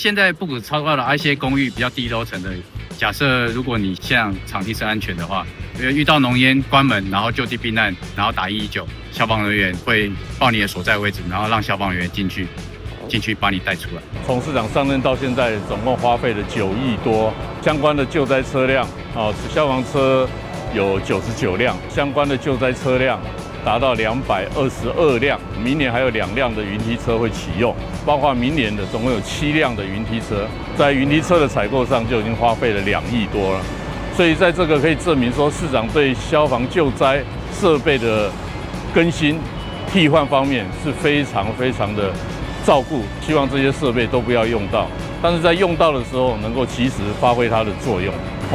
现在不止超高楼，一些公寓比较低楼层的，假设如果你像场地是安全的话，遇到浓烟关门，然后就地避难，然后打119，消防人员会报你的所在位置，然后让消防员进去把你带出来。从市长上任到现在，总共花费了9亿多，相关的救灾车辆消防车有99辆，相关的救灾车辆达到222辆，明年还有2辆的云梯车会启用，包括明年的总共有7辆的云梯车，在云梯车的采购上就已经花费了2亿多了，所以在这个可以证明说，市长对消防救灾设备的更新、替换方面是非常的照顾，希望这些设备都不要用到，但是在用到的时候能够及时发挥它的作用。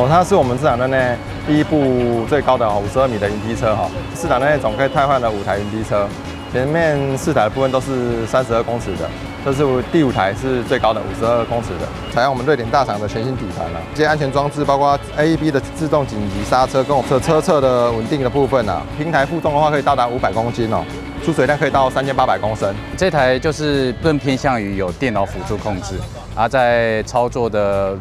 它是我们市场任内第一部最高的52米的云梯车市场任内总可以汰换了5台云梯车，前面4台的部分都是32公尺的，这是第5台是最高的52公尺的，采用我们瑞典大厂的全新底盘这些安全装置包括 AEB 的自动紧急刹车跟我们车侧的稳定的部分平台负重的话可以到达500公斤出水量可以到3800公升。这台就是更偏向于有电脑辅助控制，在操作的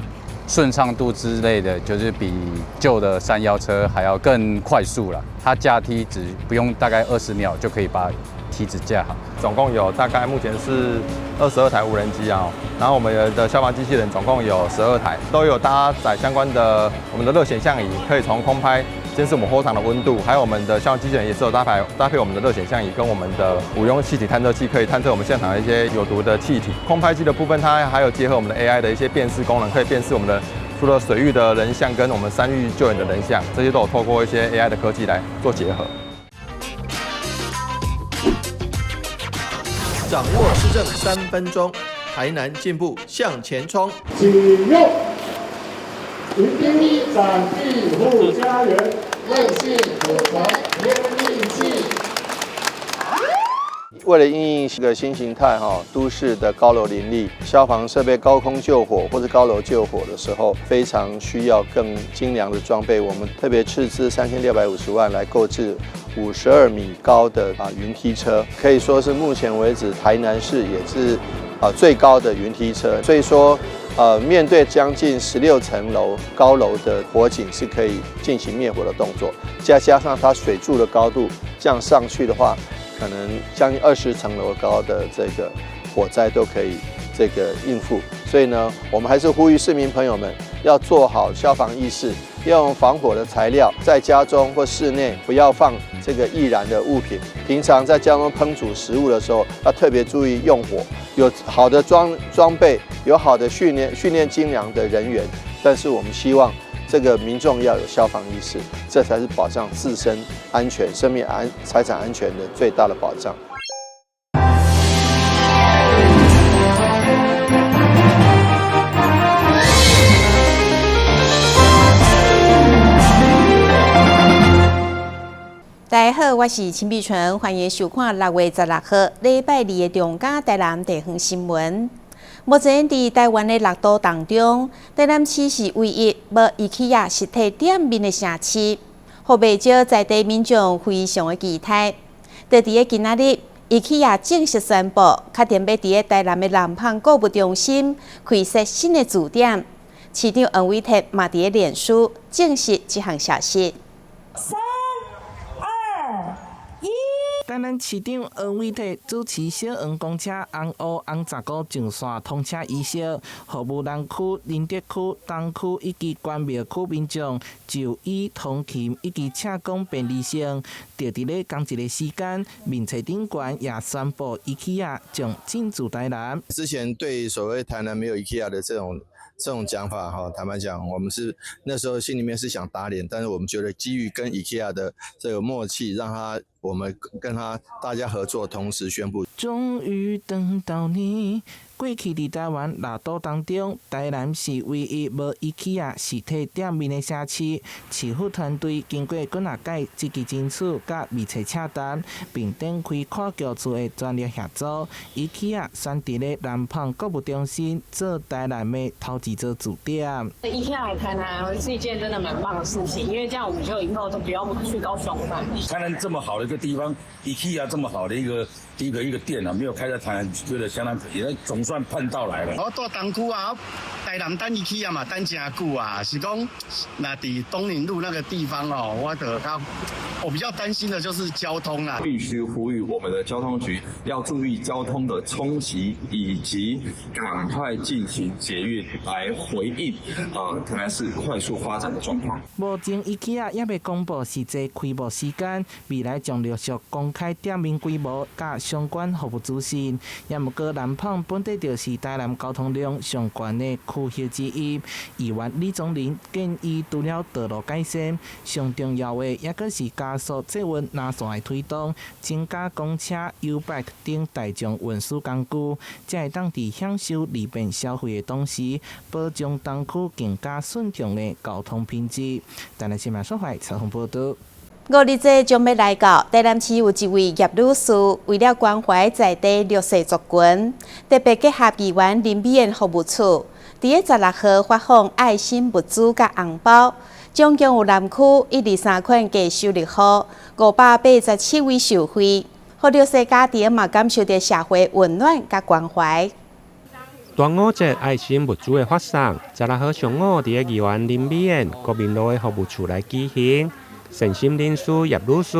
顺畅度之类的，就是比旧的311车还要更快速了。它架梯只不用大概20秒就可以把梯子架好。总共有大概目前是22台无人机然后我们的消防机器人总共有12台，都有搭载相关的我们的热显像仪，可以从空拍监视我们火场的温度，还有我们的消防机器人也是有搭配我们的热显像仪跟我们的五用气体探测器，可以探测我们现场的一些有毒的气体。空拍机的部分，它还有结合我们的 AI 的一些辨识功能，可以辨识我们的除了水域的人像跟我们山域救援的人像，这些都有透过一些 AI 的科技来做结合。掌握施政3分钟，台南进步向前冲。启用云梯展地护家园，卫星火柴天力器。为了因应这个新形态都市的高楼林立，消防设备高空救火或者高楼救火的时候，非常需要更精良的装备。我们特别斥资3650万来购置52米高的云梯车，可以说是目前为止台南市也是最高的云梯车。所以说面对将近16层楼高楼的火警是可以进行灭火的动作，加上它水柱的高度这样上去的话，可能将近20层楼高的这个火灾都可以应付。所以呢，我们还是呼吁市民朋友们要做好消防意识，要用防火的材料，在家中或室内不要放这个易燃的物品。平常在家中烹煮食物的时候，要特别注意用火。有好的装备，有好的训练精良的人员，但是我们希望这个民众要有消防意识，这才是保障自身安全、生命财产安全的最大的保障。大家好，我是陈碧纯，欢迎收看6月16号礼拜2的中嘉台南地方新闻。目前在台湾的6都当中，台南市是唯一无 IKEA 实体店面的城市，互不少在地民众非常的期待。就在今仔日 ，IKEA 正式宣布，确定要在台南的南港购物中心开设新的据点。市长黄伟哲嘛在脸书证实这项消息。台南市长黄伟哲主持小黄公车红乌红十股上线通车仪式，服务南区、林德区、东区以及关庙区民众就医、通勤以及车公便利性，就伫咧同一个时间，民粹顶悬也宣布 IKEA 将进驻台南。之前对所谓台南没有 IKEA 的这种讲法坦白讲，我们是那时候心里面是想打脸，但是我们觉得基于跟 IKEA 的这个默契，我们跟他大家合作，同时宣布。终于等到你。过去伫台湾6都当中，台南是唯一无 IKEA 实体店面的城市。市府团队经过几啊届积极争取甲密切洽谈，并展开跨局处的专业合作。IKEA 选伫咧南港购物中心做台南的头一座据点。IKEA 来台南是一件真的蛮棒的事情，因为这样我们就以后都不用去高雄买。台南这么好的一个地方 IKEA 这么好的一个店啊，没有开在台南，觉得相当可惜。总算盼到来了。我住东区啊，台南等 IKEA 嘛，等真久啊。是讲那伫东宁路那个地方哦，我比较担心的就是交通啊。必须呼吁我们的交通局要注意交通的冲击，以及赶快进行捷运来回应台南市快速发展的状况。目前 IKEA 也未公布实际开幕时间，未来将陆续公开店面规模甲相关服务资讯。也毋过南胖本地就是台南交通量上悬的区域之一，议员李宗麟建议除了道路改善，上重要的也阁是加速捷运南线的推动，增加公车、U-Bike 等大众运输工具，才会当伫享受利便消费的同时，保障东区更加顺畅的交通品质。台南新闻所在采访报道。5日节将要来到，台南市有一位叶女士，为了关怀在地弱势族群，特别结合议员林美燕服务处，伫16号发放爱心物资甲红包，总共有南区1、2、3款计收入户587位受惠，互弱势家庭嘛感受到社会温暖甲关怀。端午节爱心物资的发送，16号上午伫议员林美燕国民路的服务处来举行。善心人士叶女士，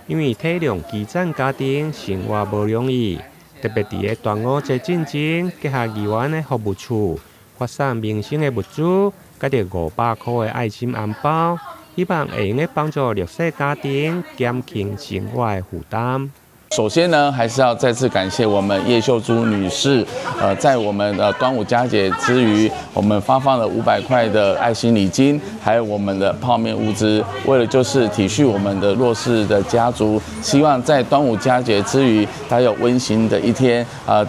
因为体谅基层家庭生活无容易，特别伫个端午节进前，结合议员的服务处发送民生的物资，甲着500块的爱心红包，希望会用帮助弱势家庭减轻生活的负担。首先呢，还是要再次感谢我们叶秀珠女士，在我们的端午佳节之余，我们发放了500块的爱心礼金，还有我们的泡面物资，为了就是体恤我们的弱势的家族，希望在端午佳节之余，还有温馨的一天。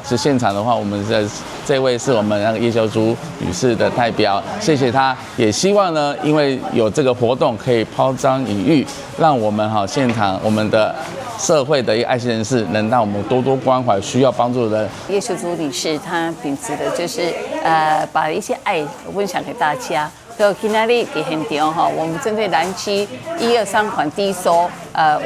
这现场的话，我们的这位是我们那个叶秀珠女士的代表，谢谢她，也希望呢，因为有这个活动可以抛砖引玉，让我们现场我们的社会的一个爱心人士，能让我们多多关怀需要帮助的人。叶秀珠女士她秉持的就是把一些爱分享给大家。就今天的在现场哈，我们针对南区1、2、3款低收，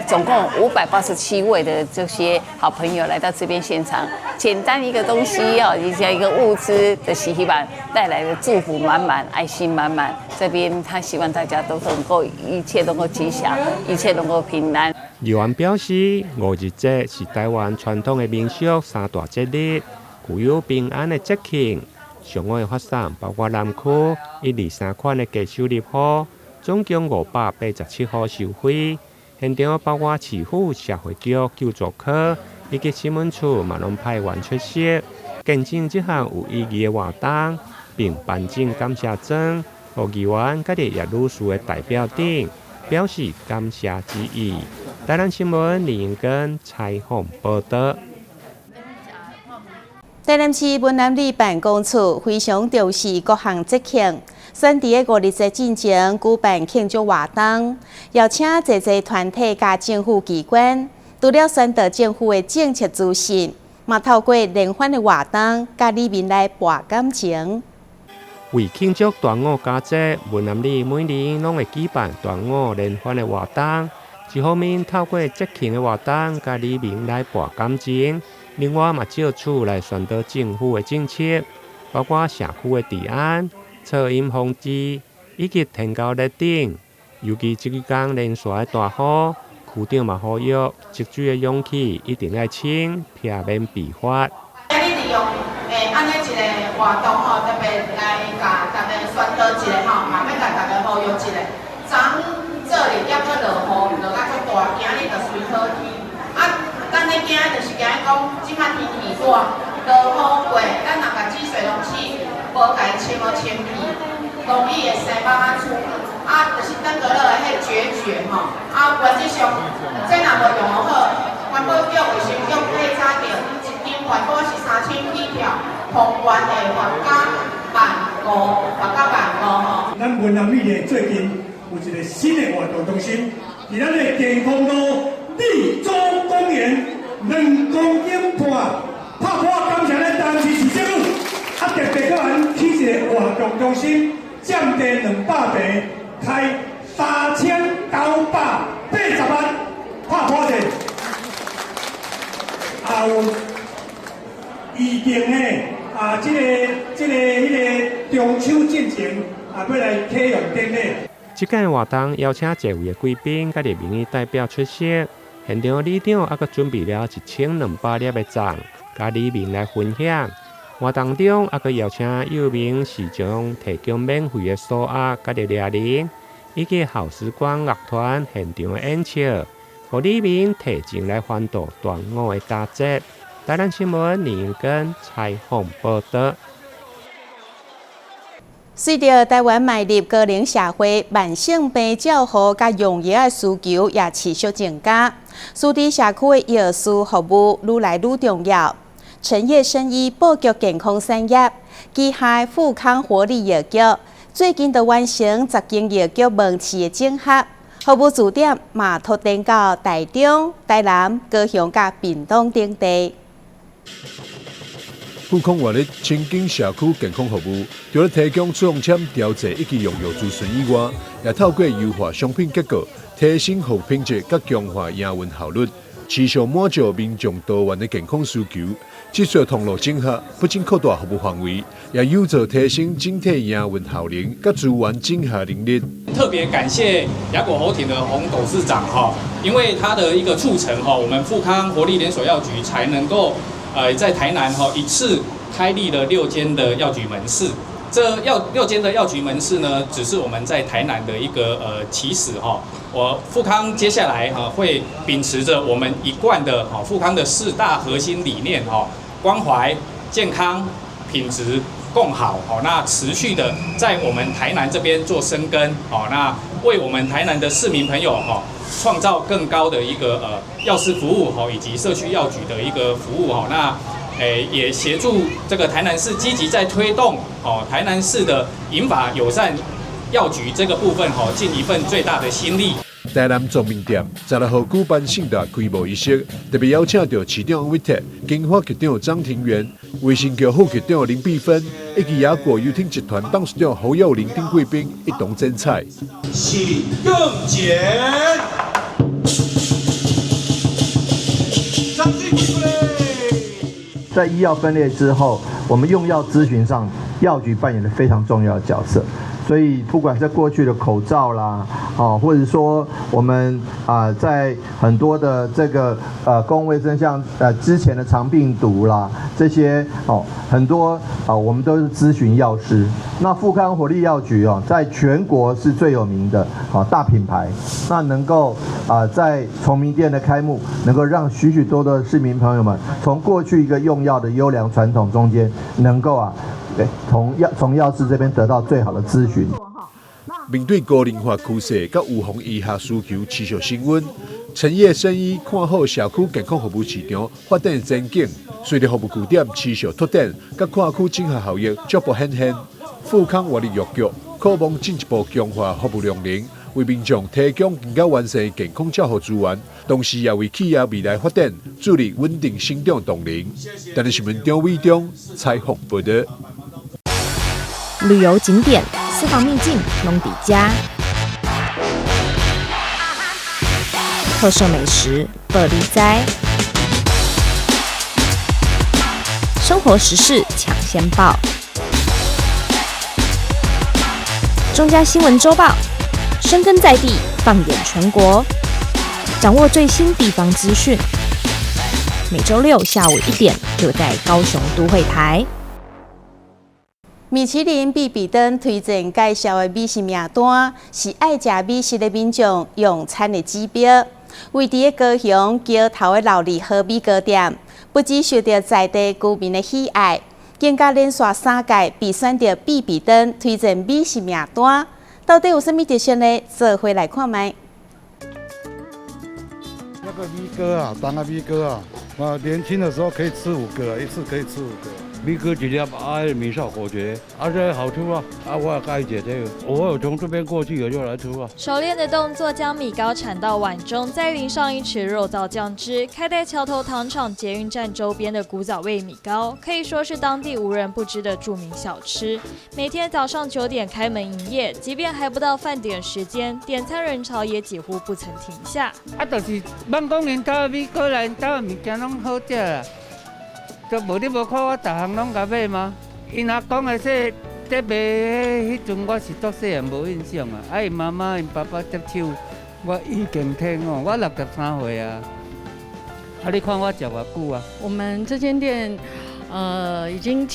总共587位的这些好朋友来到这边现场，简单一个东西以及一个物资的喜气版带来的祝福满满，爱心满满。这边他希望大家都能够一切能够吉祥，一切能够平安。议员表示，5日节是台湾传统的民俗3大节日，具有平安的节庆。上午的发送包括南区1、2、3款的低收入户，总共587户受惠。现场包括市府社会局救助科以及新闻处嘛拢派员出席，见证这项有意义的活动，并颁证感谢状，予议员甲叶女士的代表等表示感谢之意。台南新闻李英根采访报道。台南市文南里办公处非常重视各项节庆，选伫5日节进前举办庆祝活动，邀请侪侪团体甲政府机关，除了宣导政府的政策资讯，嘛透过联欢的活动，甲里民来博感情。为庆祝端午佳节，文南里每年拢会举办端午联欢的活动。一方面透过节庆的活动，甲里民来博感情。另外，嘛借此来宣导政府的政策，包括社区的治安、噪音防治以及天高日等。尤其这几天连续的大雨，区长嘛呼吁积水的勇气一定要清，避免被罚。利用安尼一个活动特别来甲大家宣导一下嘛要甲大家呼吁一下。昨这里抑搁落雨，落甲足大，今日就随好天。咱咧惊就是惊讲，即摆天气热，落雨过，咱若甲止水容器无甲伊清好清气，容易会生蚊仔出。就是登革热的迄决绝原则上，这若无用好，环保局卫生局检查着一斤环保是3000起跳，同源会罚甲15000咱文南里咧最近有一个新的活动中心，伫咱的健康路立中公园2公斤半，拍破感谢咱台南市市政府，特别咱起一个活动中心，占地200平，开3980万，拍破者。有预定的中秋进程要来启用典礼。这届活动邀请侪位的贵宾甲民意代表出席，现场里长还准备了1200粒的粽，甲里民来分享。活动中还佫邀请有名市长提供免费的素鸭甲热饮，以及好时光乐团现场的演唱，互里民提前来欢度端午的佳节。台南新闻林永根采访报道。随着台湾迈入高龄社会，慢性病照护甲用药的需求也持续增加，私底社区的药师服务愈来愈重要。陈业生医布局健康产业，旗下富康活力药局最近就完成10间药局门市的整合，服务驻点嘛拓展到台中、台南、高雄甲屏东等地。富康活力亲近社区健康服务，除了提供使用签调节以及用药咨询以外，也透过优化商品结构，提升服务品质，甲强化营运效率，持续满足民众多元的健康需求。技术通路整合，不仅扩大服务范围，也有助提升整体营运效能，甲资源整合能力。特别感谢雅果活挺的洪董事长因为他的一个促成我们富康活力连锁药局才能够在台南一次开立了6间的药局门市。这6间的药局门市呢，只是我们在台南的一个起始我富康接下来会秉持着我们一贯的富康的4大核心理念关怀、健康、品质共好那持续的在我们台南这边做深耕那为我们台南的市民朋友创造更高的一个药师服务以及社区药局的一个服务那也协助这个台南市积极在推动台南市的银发友善药局这个部分尽一份最大的心力。台南庄民店16号举办盛大开幕仪式，特别邀请到市长魏特、经发局长张庭元、卫生局副局长林碧芬以及雅果游艇集团董事长侯佑林等贵宾一同赠菜。请用检。张继鼓励。在医药分类之后，我们用药咨询上，药局扮演了非常重要的角色。所以，不管在过去的口罩啦，或者说我们在很多的这个公共卫生，像之前的肠病毒啦，这些很多我们都是咨询药师。那富康活力药局在全国是最有名的大品牌，那能够在崇明店的开幕，能够让许许多多的市民朋友们从过去一个用药的优良传统中间，能够从药师这边得到最好的咨询。面对高龄化趋势，甲预防医学需求持续升温，陈业生医看好社区健康服务市场发展前景。随着服务据点持续拓展，甲跨区整合效益逐步显现，富康活力药局可望进一步强化服务量能，为民众提供更加完善的健康照护资源，同时也为企业未来发展助力稳定成长动能。台南新闻张伟忠采访报道。旅游景点、私房秘境拢底家，特色美食乐力哉，生活时事抢先报，中嘉新闻周报，深耕在地，放眼全国，掌握最新地方资讯。每周6下午1点，就在高雄都会台。米其林必比登推荐介绍的美食名单，是爱食美食的民众用餐的指标。位伫高雄桥头的老字号米糕店，不只受到在地居民的喜爱，更加连续3届被选到必比登推荐美食名单。到底有什么特色呢？做回来看卖。那个米糕啊，当个米糕啊，年轻的时候可以吃5个，一次可以吃5个。米哥一粒米烧火绝，这好吃啊！我也该解这个，我有从这边过去，我就来吃啊。熟练的动作，将米糕铲到碗中，再淋上一匙肉燥酱汁。开在桥头糖厂捷运站周边的古早味米糕，可以说是当地无人不知的著名小吃。每天早上9点开门营业，即便还不到饭点时间，点餐人潮也几乎不曾停下。就是万公园到米糕来到物件拢好食啦。就无你无看我逐项拢甲买吗？因阿公的说，在卖迄阵我是足细汉无印象啊。因妈妈因爸爸接手，我已经听哦，我63岁啊。你看我食偌久啊？我们这间店，已经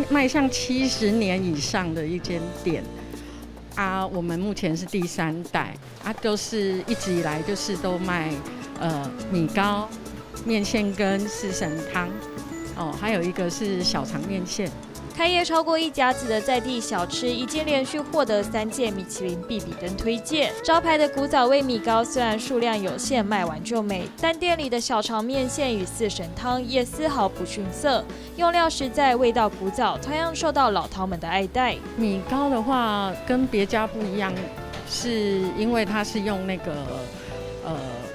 迈向70年以上的一间店啊。我们目前是第3代啊，都是一直以来就是都卖米糕、面线跟四神汤。还有一个是小肠面线。开业超过1甲子的在地小吃，已经连续获得3届米其林必比登推荐。招牌的古早味米糕虽然数量有限，卖完就没，但店里的小肠面线与四神汤也丝毫不逊色，用料实在，味道古早，同样受到老饕们的爱戴。米糕的话跟别家不一样，是因为它是用那个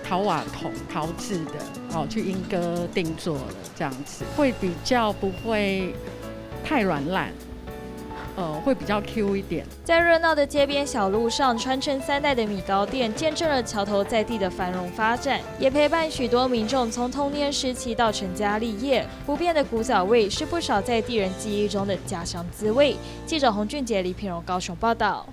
陶瓦桶陶制的，去莺歌定做的这样子，会比较不会太软烂，会比较 Q 一点。在热闹的街边小路上，传承3代的米糕店，见证了桥头在地的繁荣发展，也陪伴许多民众从童年时期到成家立业。不变的古早味，是不少在地人记忆中的家乡滋味。记者洪俊杰、李品荣高雄报道。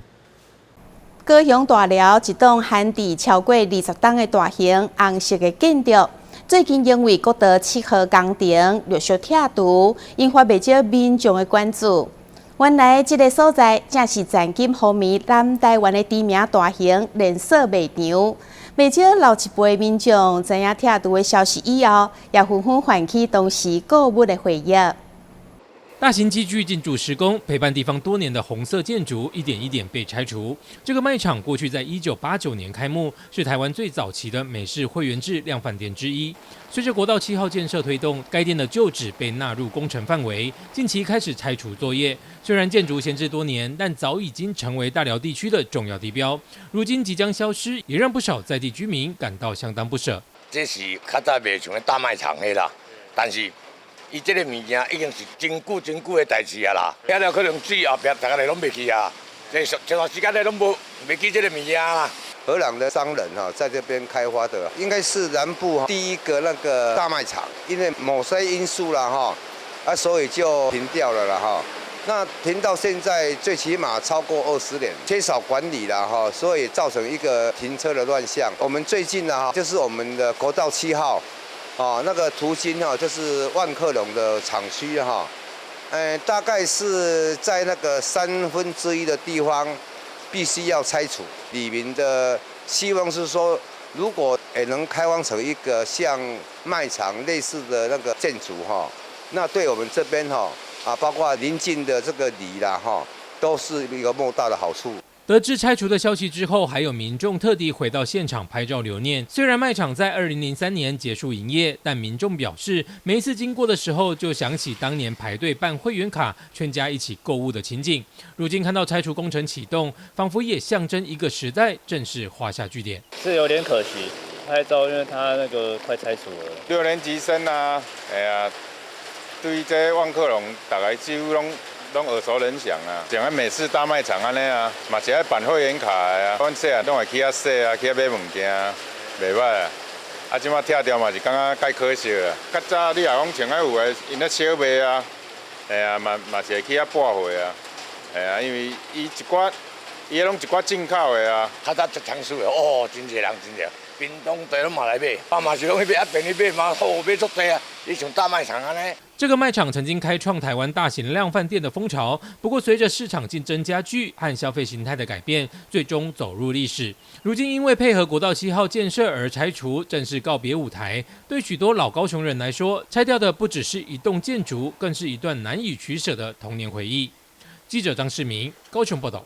高雄大寮一栋涵地超过20栋的大型红色的建筑，最近因为国道7号工程陆续拆除，引发不少民众的关注。原来这个所在正是曾经风靡南台湾的知名大型连锁卖场。不少老一辈民众知影拆除的消息以后，也纷纷唤起当时购物的回忆。大型机具进驻施工，陪伴地方多年的红色建筑一点一点被拆除。这个卖场过去在1989年开幕，是台湾最早期的美式会员制量贩店之一。随着国道7号建设推动，该店的旧址被纳入工程范围，近期开始拆除作业。虽然建筑闲置多年，但早已经成为大寮地区的重要地标。如今即将消失，也让不少在地居民感到相当不舍。这是较早卖像大卖场的啦，但是伊这个物件已经是真久的代志啊啦，遐了可能水后壁大家拢袂去啊，这段时间内拢袂记这个物件啦。荷兰的商人在这边开发的，应该是南部第一个那个大卖场，因为某些因素啦所以就停掉了啦那停到现在最起码超过20年，缺少管理啦所以造成一个停车的乱象。我们最近就是我们的国道7号。那个途经就是万客隆的厂区大概是在那个1/3的地方必须要拆除。里面的希望是说，如果能开放成一个像卖场类似的那个建筑那对我们这边包括邻近的这个里啦都是一个莫大的好处。得知拆除的消息之后，还有民众特地回到现场拍照留念。虽然卖场在2003年结束营业，但民众表示，每一次经过的时候，就想起当年排队办会员卡、全家一起购物的情景。如今看到拆除工程启动，仿佛也象征一个时代正式画下句点。是有点可惜，拍照因为它那个快拆除了。6年级生啊，对这万客隆大概几乎拢耳熟能详啊，像咱美式大卖场安尼啊，嘛是爱办会员卡的啊。阮细汉拢会去遐洗啊，去遐买物件啊，袂歹啊。即马拆掉嘛是感觉介可惜啦。较早你若讲像迄有诶，因咧小卖啊，嘛是会去遐拨货啊，因为伊拢一寡进口的啊。较早足抢手的真侪人真侪，屏东地拢嘛来买，嘛是拢去买，便去买嘛，买足多啊。你像大卖场安尼。这个卖场曾经开创台湾大型量贩店的风潮，不过随着市场竞争加剧和消费形态的改变，最终走入历史。如今因为配合国道7号建设而拆除，正式告别舞台。对许多老高雄人来说，拆掉的不只是一栋建筑，更是一段难以取舍的童年回忆。记者张世明高雄报道。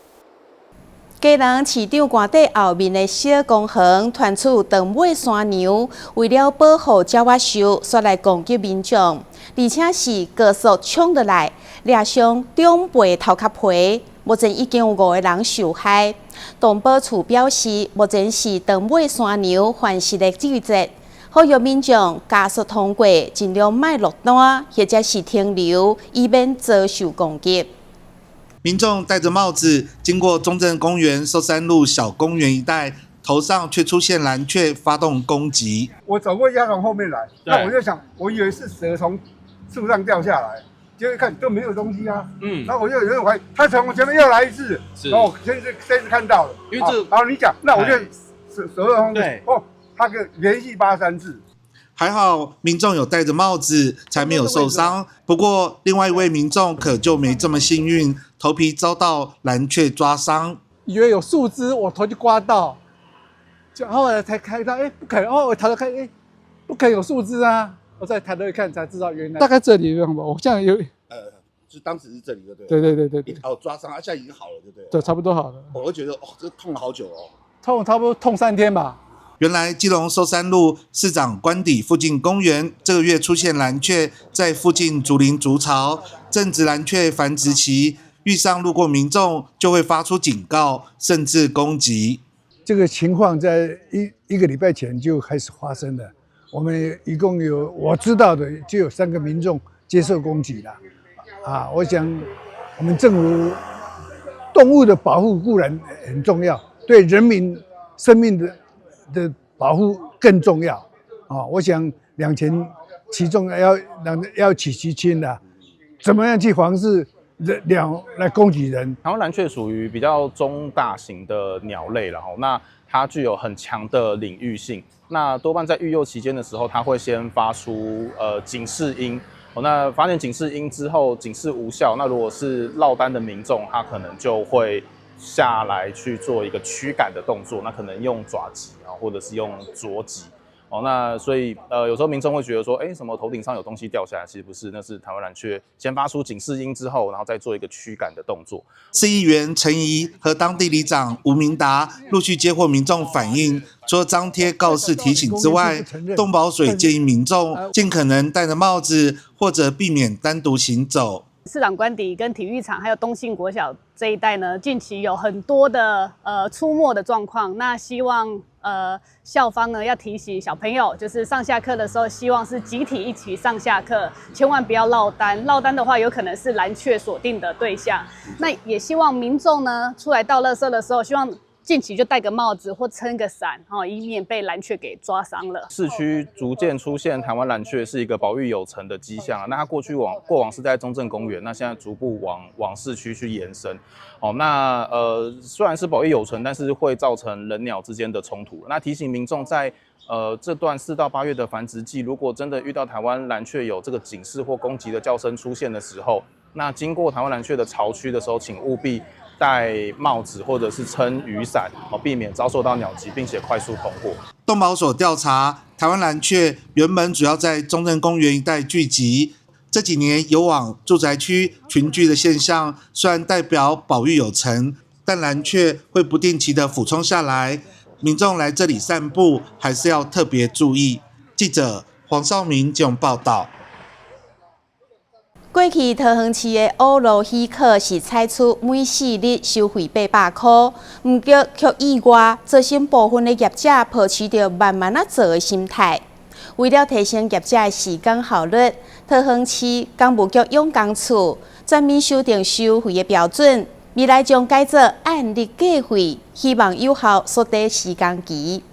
嘉南市长官邸后面的小公园传出长尾山牛为了保护鸟仔兽，煞来攻击民众，而且是高速冲落来，掠伤中背头壳皮。目前已经有5个人受害。动保处表示，目前是长尾山牛繁殖的季节，呼吁民众加速通过，尽量莫落单，或者是停留，以免遭受攻击。民众戴着帽子经过中正公园寿山路小公园一带，头上却出现蓝雀，发动攻击。我走过鸭从后面来，那我就想，我以为是蛇从树上掉下来。结果看都没有东西啊，然后我就有点怀疑，他从我前面又来一次，然后我这次看到了，因为这，然后你讲，那我就蛇在后面，哦，他连续扒3次。还好民众有戴着帽子，才没有受伤。不过另外一位民众可就没这么幸运，头皮遭到蓝雀抓伤。以为有树枝，我头就刮到，就后来才看到，不可能，我抬头看，不可能有树枝啊。我再抬头一看才知道，原来大概这里吧。我这样有，是当时是这里就对了。对。哦，抓伤，现在已经好了，对不对？对，差不多好了。我会觉得，这痛了好久哦。差不多痛3天吧。原来基隆寿山路市长官邸附近公园这个月出现蓝雀在附近竹林筑巢，正值蓝雀繁殖期，遇上路过民众就会发出警告，甚至攻击。这个情况在一个礼拜前就开始发生了。我们一共有我知道的就有3个民众接受攻击了，我想我们政府动物的保护固然很重要，对人民生命的保护更重要我想两全其中要取其轻的，怎么样去防治鸟来攻击人？台湾蓝雀属于比较中大型的鸟类了那它具有很强的领域性。那多半在育幼期间的时候，它会先发出警示音。那发现警示音之后，警示无效，那如果是落单的民众，他可能就会下来去做一个驱赶的动作，那可能用爪击或者是用啄击。那所以有时候民众会觉得说，什么头顶上有东西掉下来，其实不是，那是台湾蓝雀先发出警示音之后，然后再做一个驱赶的动作。市议员陈怡和当地里长吴明达陆续接获民众反映，除了张贴告示提醒之外，动保水建议民众尽可能戴着帽子，或者避免单独行走。市长官邸跟体育场还有东信国小这一带呢，近期有很多的出没的状况。那希望校方呢要提醒小朋友，就是上下课的时候，希望是集体一起上下课，千万不要落单。落单的话，有可能是蓝雀锁定的对象。那也希望民众呢出来倒垃圾的时候，希望近期就戴个帽子或撑个伞以免被蓝雀给抓伤了。市区逐渐出现台湾蓝雀是一个保育有成的迹象那它过往是在中正公园，那现在逐步往市区去延伸。那虽然是保育有成，但是会造成人鸟之间的冲突。那提醒民众在这段4到8月的繁殖季，如果真的遇到台湾蓝雀有这个警示或攻击的叫声出现的时候，那经过台湾蓝雀的巢区的时候，请务必戴帽子或者是撑雨伞，避免遭受到鸟击，并且快速通过。动保所调查，台湾蓝雀原本主要在中正公园一带聚集，这几年有往住宅区群聚的现象，虽然代表保育有成，但蓝雀会不定期的俯冲下来，民众来这里散步还是要特别注意。记者黄少明基隆报道。过去桃园市的乌路喜客是采取每4日收费800块，不过却意外造成部分的业者抱持着慢慢做的心态。为了提升业者的时间效率，桃园市工务局用工处全面修订收费的标准，未来将改做按日计费，希望有效缩短时间期。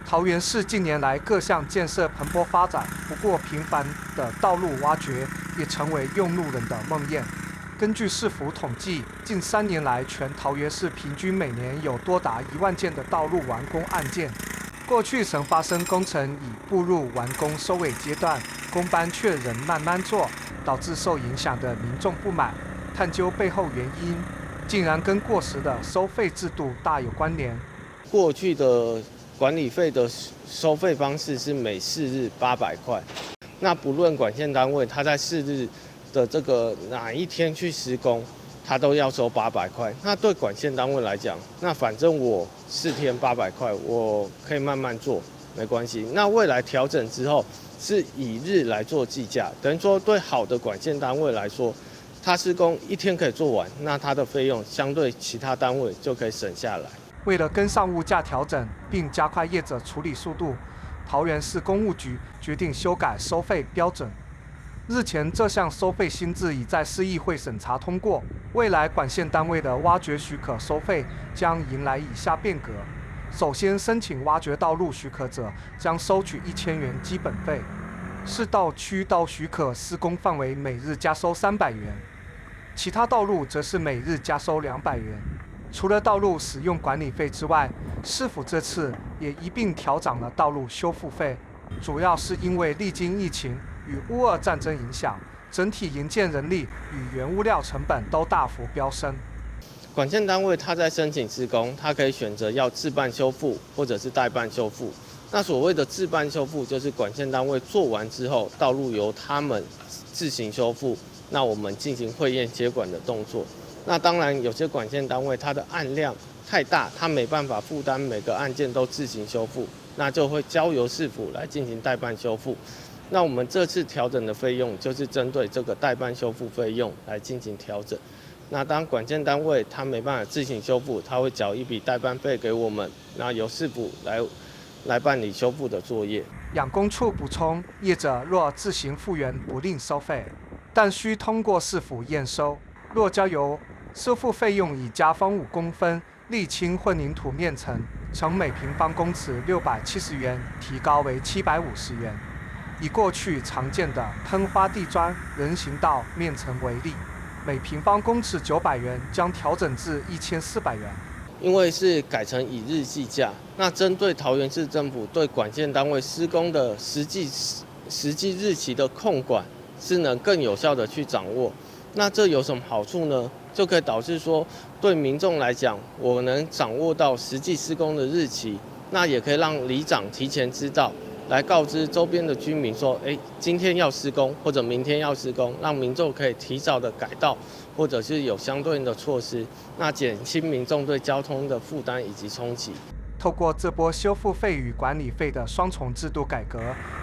桃园市近年来各项建设蓬勃发展，不过频繁的道路挖掘也成为用路人的梦魇。根据市府统计，近3年来，全桃园市平均每年有多达1万件的道路完工案件。过去曾发生工程已步入完工收尾阶段，工班却仍慢慢做，导致受影响的民众不满。探究背后原因，竟然跟过时的收费制度大有关联。过去的管理费的收费方式是每4日800块，那不论管线单位它在4日的这个哪一天去施工，他都要收800块。那对管线单位来讲，那反正我4天800块，我可以慢慢做，没关系。那未来调整之后是以日来做计价，等于说对好的管线单位来说，他施工1天可以做完，那他的费用相对其他单位就可以省下来。为了跟上物价调整，并加快业者处理速度，桃园市工务局决定修改收费标准。日前，这项收费新制已在市议会审查通过。未来管线单位的挖掘许可收费将迎来以下变革：首先，申请挖掘道路许可者将收取1000元基本费，市道区道许可施工范围每日加收300元，其他道路则是每日加收200元。除了道路使用管理费之外，市府这次也一并调涨了道路修复费，主要是因为历经疫情与乌俄战争影响，整体营建人力与原物料成本都大幅飙升。管线单位他在申请施工，他可以选择要自办修复或者是代办修复。那所谓的自办修复，就是管线单位做完之后，道路由他们自行修复，那我们进行会验接管的动作。那当然，有些管线单位它的案量太大，它没办法负担每个案件都自行修复，那就会交由市府来进行代办修复。那我们这次调整的费用，就是针对这个代办修复费用来进行调整。那当管线单位它没办法自行修复，它会缴一笔代办费给我们，那由市府来办理修复的作业。养工处补充，业者若自行复原不另收费，但需通过市府验收。若交由收复费用以家方5公分沥青混凝土面层，从每平方公尺670元提高为750元。以过去常见的喷花地砖、人行道面层为例，每平方公尺900元将调整至1400元。因为是改成以日计价，那针对桃园市政府对管线单位施工的实际日期的控管，是能更有效的去掌握。那这有什么好处呢？就可以导致说，对民众来讲，我能掌握到实际施工的日期，那也可以让里长提前知道，来告知周边的居民说，今天要施工或者明天要施工，让民众可以提早的改道，或者是有相对应的措施，那减轻民众对交通的负担以及冲击。透过这波修复费与管理费的双重制度改革，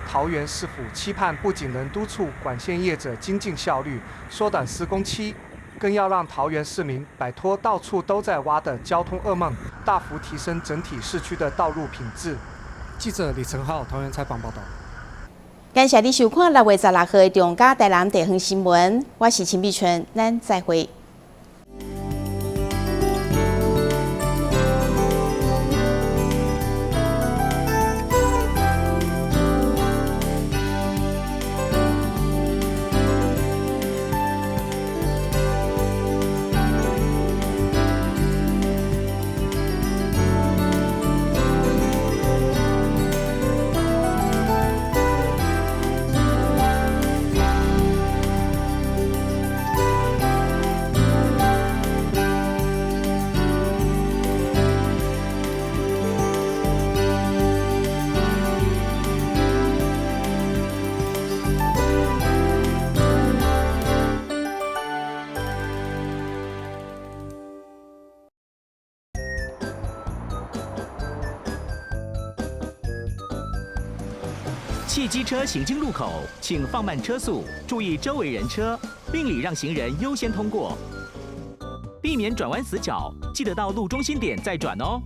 桃园市府期盼不仅能督促管线业者精进效率、缩短施工期，更要让桃园市民摆脱到处都在挖的交通噩梦，大幅提升整体市区的道路品质。记者李成浩，桃园采访报道。感谢你收看6月16号的中嘉台南地方新闻，我是秦碧纯，咱再会。汽机车行经路口，请放慢车速，注意周围人车，并礼让行人优先通过，避免转弯死角。记得到路中心点再转哦。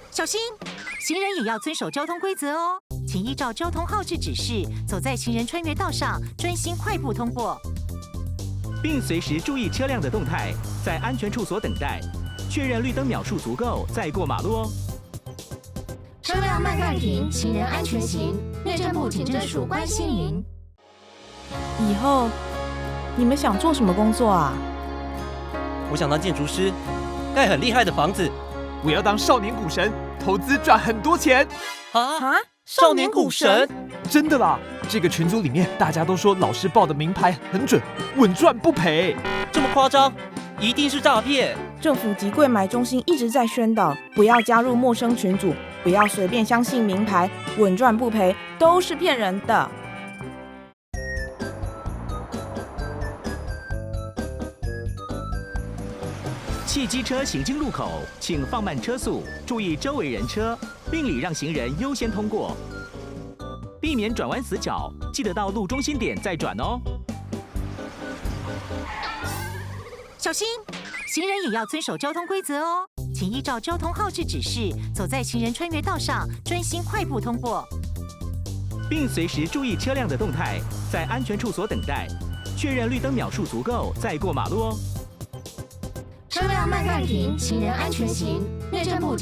小心，行人也要遵守交通规则哦，请依照交通号志指示，走在行人穿越道上，专心快步通过，并随时注意车辆的动态，在安全处所等待，确认绿灯秒数足够再过马路哦。车辆慢暂停，行人安全行。内政部警政署关心您。以后你们想做什么工作啊？我想当建筑师，盖很厉害的房子。我要当少年股神，投资赚很多钱。啊！少年股神？真的啦！这个群组里面大家都说老师报的名牌很准，稳赚不赔。这么夸张？一定是诈骗！政府及柜买中心一直在宣导，不要加入陌生群组，不要随便相信名牌，稳赚不赔都是骗人的。汽机车行经路口，请放慢车速，注意周围人车，并礼让行人优先通过，避免转弯死角，记得到路中心点再转哦。小心，行人也要遵守交通规则哦，请依照交通号志指示，走在行人穿越道上，专心快步通过，并随时注意车辆的动态，在安全处所等待，确认绿灯秒数足够再过马路哦。车辆慢暂停，行人安全行。内政部